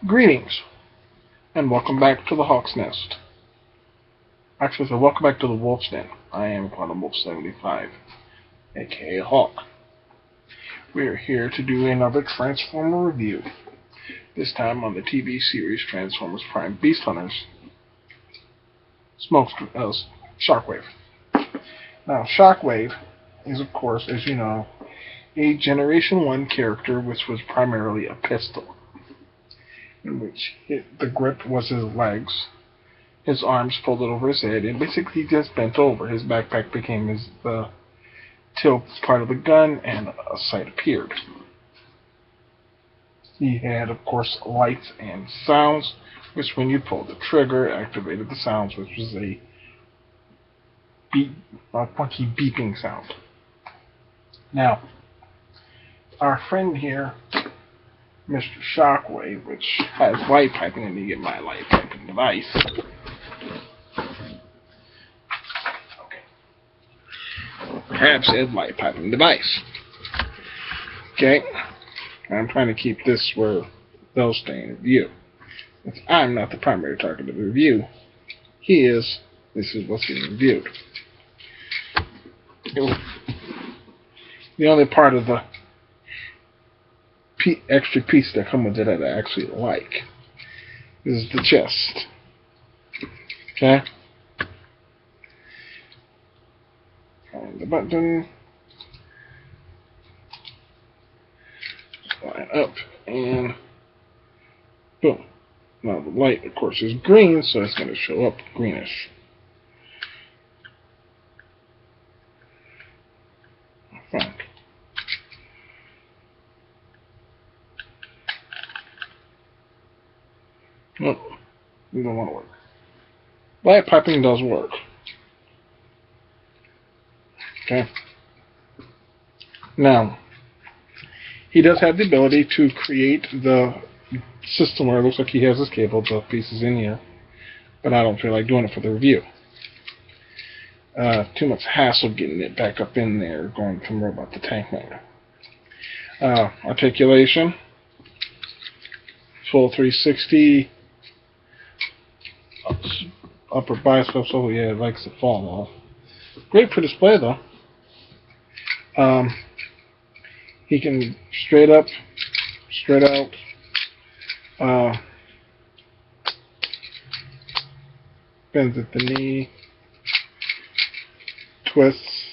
Greetings, and welcome back to the Hawk's Nest. Actually, so welcome back to the Wolf's Den. I am Quantum Wolf 75, aka Hawk. We are here to do another Transformer review. This time on the TV series Transformers Prime Beast Hunters. Shockwave. Now, Shockwave is, of course, as you know, a Generation 1 character which was primarily a pistol, in which the grip was his legs, his arms folded over his head, and basically just bent over. His backpack became the tilt part of the gun, and a sight appeared. He had, of course, lights and sounds, which when you pulled the trigger, activated the sounds, which was a funky beeping sound. Now, our friend here, Mr. Shockwave, which has light piping, let me get my light piping device. Okay. Perhaps a light piping device. Okay. I'm trying to keep this where they'll stay in view. If I'm not the primary target of the review, he is. This is what's getting reviewed. The only part of the extra piece that come with it that I actually like is the chest. Okay? Find the button. Line up and boom. Now the light, of course, is green, so it's going to show up greenish. Fine. Nope, we don't want to work. Light piping does work. Okay. Now, he does have the ability to create the system where it looks like he has his cable, the pieces in here, but I don't feel like doing it for the review. Too much hassle getting it back up in there, going to more about the tank motor. Articulation, full 360, upper bicep, so yeah, it likes to fall off. Great for display though. He can straight up, straight out, bends at the knee, twists,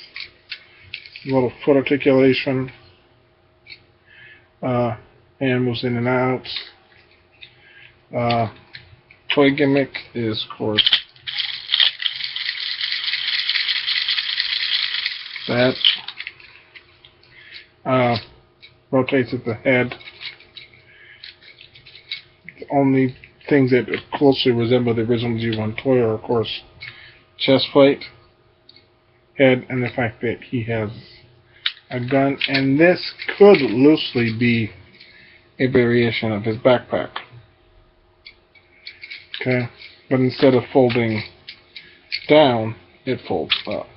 a little foot articulation, hand moves in and out. Toy gimmick is, of course, that. Rotates at the head. The only things that closely resemble the original G1 toy are, of course, chest plate, head, and the fact that he has a gun. And this could loosely be a variation of his backpack. Okay, but instead of folding down, it folds up.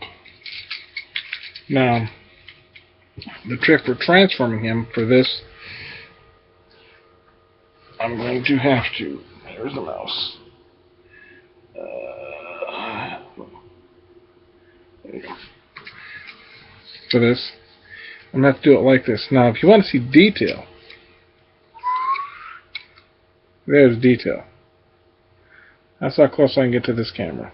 Now, the trick for transforming him for this, I'm going to have to, there's the mouse. There you go. For this, I'm going to have to do it like this. Now, if you want to see detail, there's detail. That's how close I can get to this camera.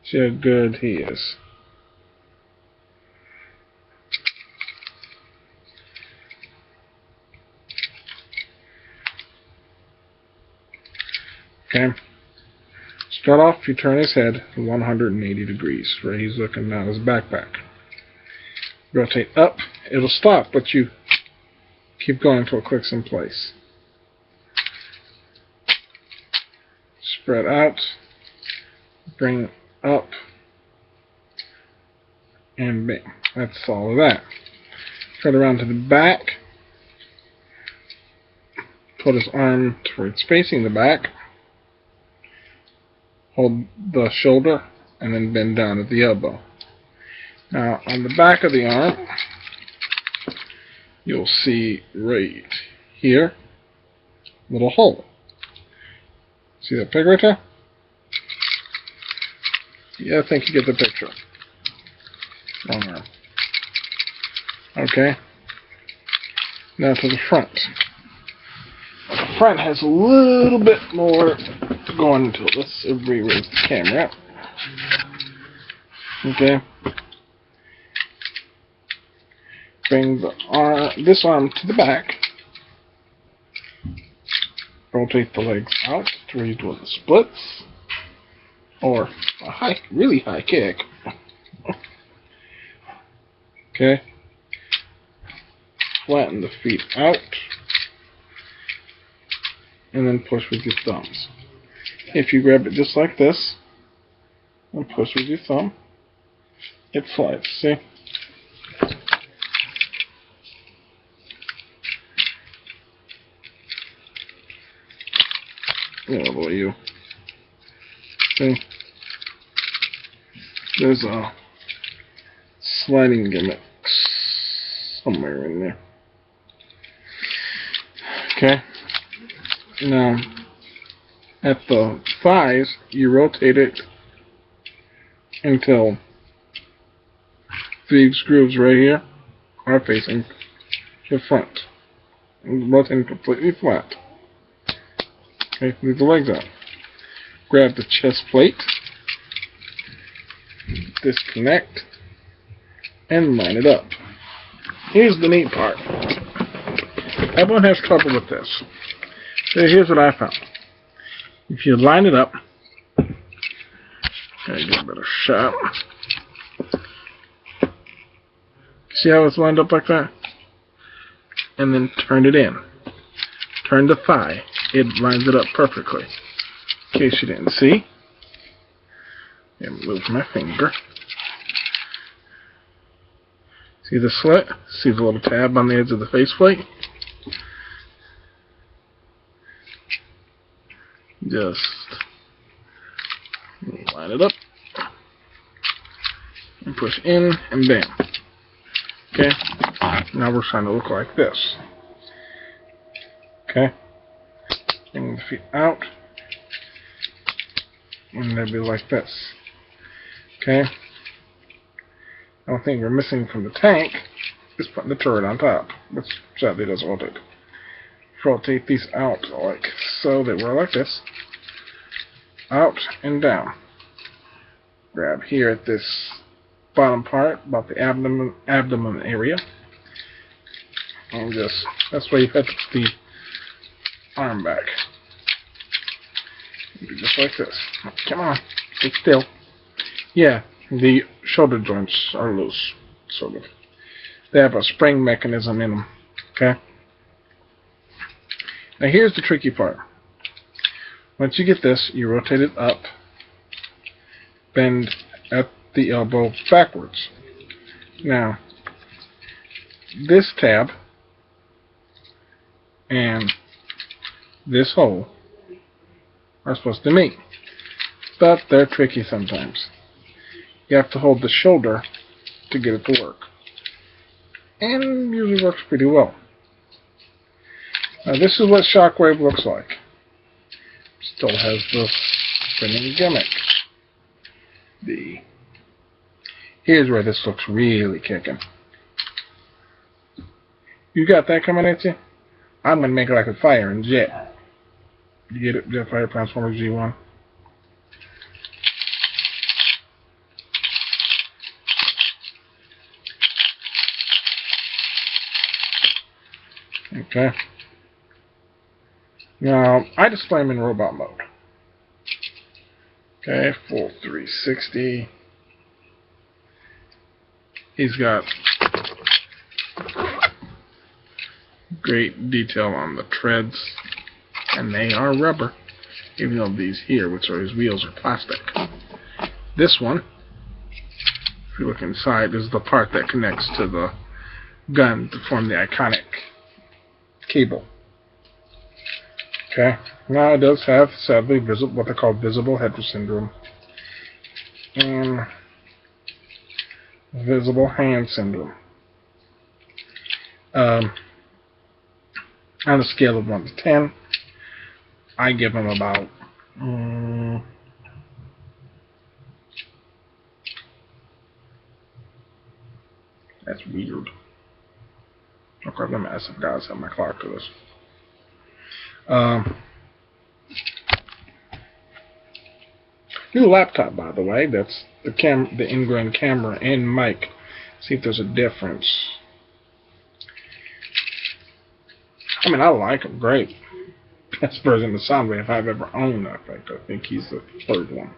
See how good he is. Okay. Start off, you turn his head 180 degrees, where he's looking down his backpack. Rotate up, it'll stop, but you keep going until it clicks in place. Spread out, bring up, and bang. That's all of that. Turn around to the back, put his arm towards facing the back, hold the shoulder, and then bend down at the elbow. Now, on the back of the arm, you'll see right here little hole. See that peg right there? Yeah, I think you get the picture. Long arm. Okay. Now to the front. The front has a little bit more to go into it. Let's re-raise the camera. Okay. Bring this arm to the back. Rotate the legs out to where you're doing the splits. Or a really high kick. Okay. Flatten the feet out. And then push with your thumbs. If you grab it just like this, and push with your thumb, it slides. See? Oh boy, you. See? There's a sliding gimmick somewhere in there. Okay. Now, at the thighs, you rotate it until these grooves right here are facing the front. Rotating completely flat. Okay, leave the legs out. Grab the chest plate, disconnect, and line it up. Here's the neat part. Everyone has trouble with this. So here's what I found. If you line it up, gotta get a better shot. See how it's lined up like that? And then turn it in. Turn the thigh. It lines it up perfectly. In case you didn't see. And move my finger. See the slit? See the little tab on the edge of the faceplate? Just line it up and push in and bam. Okay, now we're trying to look like this. Okay, bring the feet out and they'll be like this. Okay, the only thing we're missing from the tank is putting the turret on top, which sadly doesn't rotate. Rotate these out like so. They were like this. Out and down. Grab here at this bottom part, about the abdomen area. And just, that's where you have to put the arm back. Do just like this. Come on, sit still. Yeah, the shoulder joints are loose, sort of. They have a spring mechanism in them. Okay? Now here's the tricky part. Once you get this, you rotate it up, bend at the elbow backwards. Now, this tab and this hole are supposed to meet, but they're tricky sometimes. You have to hold the shoulder to get it to work, and usually works pretty well. Now this is what Shockwave looks like. Still has the spinning gimmick. Here's where this looks really kicking. You got that coming at you? I'm going to make it like a fire and jet. You get it? Jetfire Transformers G1. Okay. Now, I display him in robot mode. Okay, full 360. He's got great detail on the treads, and they are rubber, even though these here, which are his wheels, are plastic. This one, if you look inside, is the part that connects to the gun to form the iconic cable. Okay, now it does have, sadly, what they call visible head syndrome and visible hand syndrome. On a scale of 1 to 10, I give them about that's weird. Okay, let me ask some guys how my clock to this. New laptop, by the way. That's the ingrained camera and mic. See if there's a difference. I mean, I like him. Great. Best version of Soundwave I've ever owned, I think. I think he's the third one.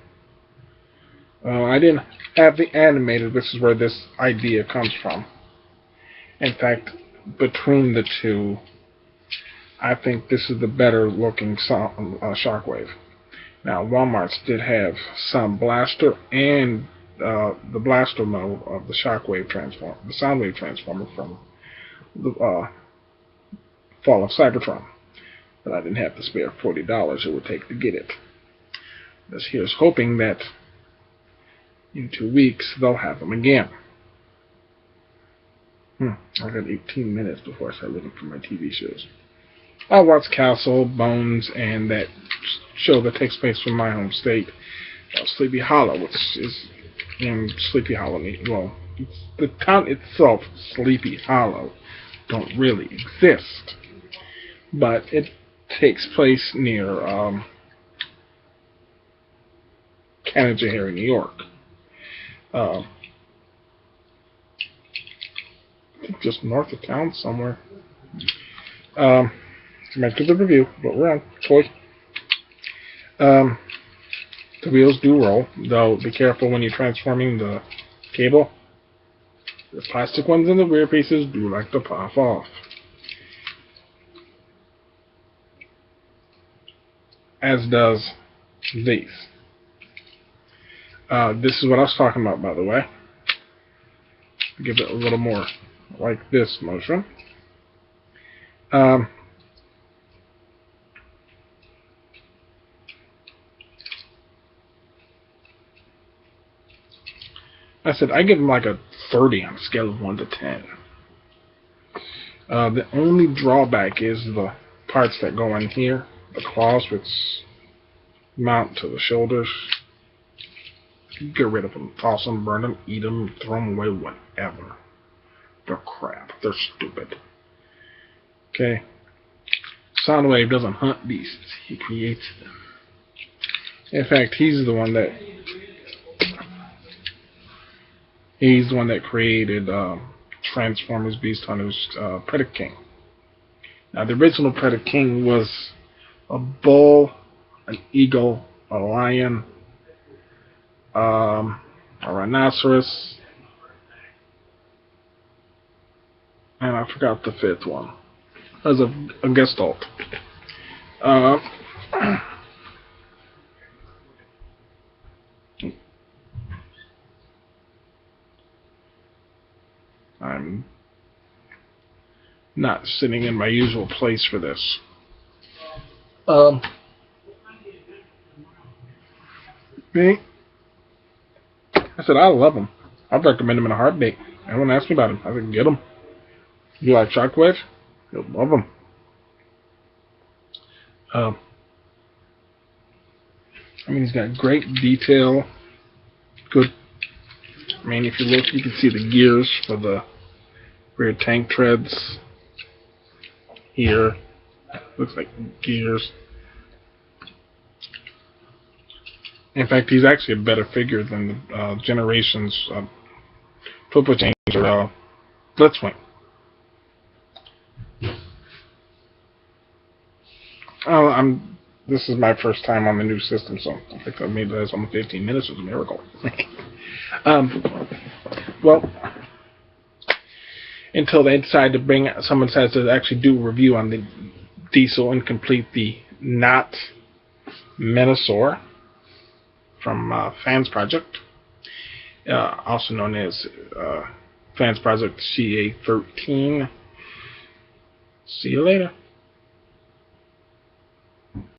I didn't have the animated. This is where this idea comes from. In fact, between the two, I think this is the better looking Shockwave. Now, Walmart's did have Sound Blaster and the Blaster mode of the Shockwave transformer, the Soundwave transformer from the Fall of Cybertron. But I didn't have to spare $40 it would take to get it. This here's hoping that in 2 weeks they'll have them again. I got 18 minutes before I start looking for my TV shows. I watch Castle, Bones, and that show that takes place from my home state, Sleepy Hollow, which is in Sleepy Hollow. Well, the town itself, Sleepy Hollow, don't really exist, but it takes place near Canajoharie, New York. I think just north of town somewhere. Back to the review, but we're on toy. The wheels do roll, though be careful when you're transforming the cable. The plastic ones in the rear pieces do like to pop off. As does these. This is what I was talking about, by the way. Give it a little more like this motion. I said I give them like a 30 on a scale of 1 to 10. The only drawback is the parts that go in here, the claws, which mount to the shoulders. Get rid of them, toss them, burn them, eat them, throw them away, whatever. They're crap. They're stupid. Okay. Soundwave doesn't hunt beasts. He creates them. In fact, he's the one that created Transformers Beast Hunters Predator King. Now, the original Predator King was a bull, an eagle, a lion, a rhinoceros, and I forgot the fifth one. As a gestalt. I'm not sitting in my usual place for this. Me? I said I love them. I'd recommend them in a heartbeat. Everyone asks me about them. I said get them. You like Shockwave? You'll love them. I mean, he's got great detail. Good. I mean, if you look, you can see the gears for the rear tank treads. Here, looks like gears. In fact, he's actually a better figure than the Generations Flipper Change or Blitzwing. This is my first time on the new system, so I think I made that almost 15 minutes. It was a miracle. Well, until they decide to bring, someone says to actually do a review on the Diesel and complete the Not Menosaur from Fans Project, also known as Fans Project CA13. See you later.